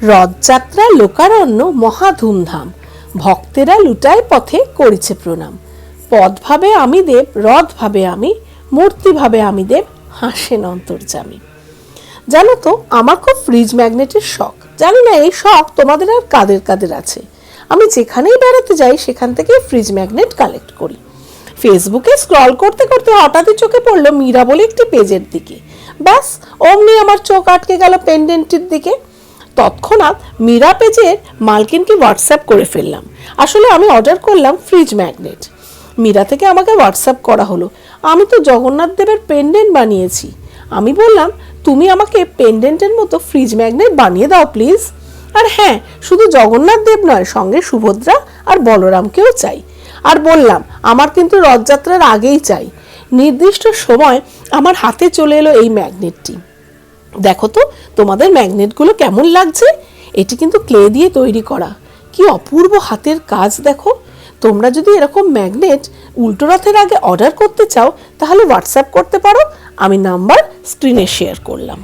রথযাত্রা লোকারণ্য মহা ধুমধাম, ভক্তেরা লুটায় পথে করিছে প্রণাম। পদ ভাবে আমি দেব, রথ ভাবে আমি, মূর্তি ভাবে আমি দেব, হাসেন অন্তর্যামী। জানো তো, আমার খুব ফ্রিজ ম্যাগনেটের শখ। জানি না এই শখ তোমাদের আর কাদের কাদের আছে। আমি যেখানেই বেড়াতে যাই সেখান থেকে ফ্রিজ ম্যাগনেট কালেক্ট করি। ফেসবুকে স্ক্রল করতে করতে হঠাৎই চোখে পড়লো মীরা বলে একটি পেজের দিকে। ব্যাস, অমনি আমার চোখ আটকে গেল পেন্ডেন্টের দিকে। তৎক্ষণাৎ মীরা পেজের মালকিনকে হোয়াটসঅ্যাপ করে ফেললাম। আসলে আমি অর্ডার করলাম ফ্রিজ ম্যাগনেট। মীরা থেকে আমাকে হোয়াটসঅ্যাপ করা হলো, আমি তো জগন্নাথ দেবের পেন্ডেন্ট বানিয়েছি। আমি বললাম, তুমি আমাকে পেন্ডেন্টের মতো ফ্রিজ ম্যাগনেট বানিয়ে দাও প্লিজ। আর হ্যাঁ, শুধু জগন্নাথ দেব নয়, সঙ্গে সুভদ্রা আর বলরামকেও চাই। আর বললাম, আমার কিন্তু রথযাত্রার আগেই চাই। নির্দিষ্ট সময় আমার হাতে চলে এলো এই ম্যাগনেটটি। দেখো তো তোমাদের ম্যাগনেটগুলো কেমন লাগছে। এটি কিন্তু ক্লে দিয়ে তৈরি করা। কি অপূর্ব হাতের কাজ দেখো। তোমরা যদি এরকম ম্যাগনেট উল্টো রথের আগে অর্ডার করতে চাও তাহলে হোয়াটসঅ্যাপ করতে পারো। আমি নাম্বার স্ক্রিনে শেয়ার করলাম।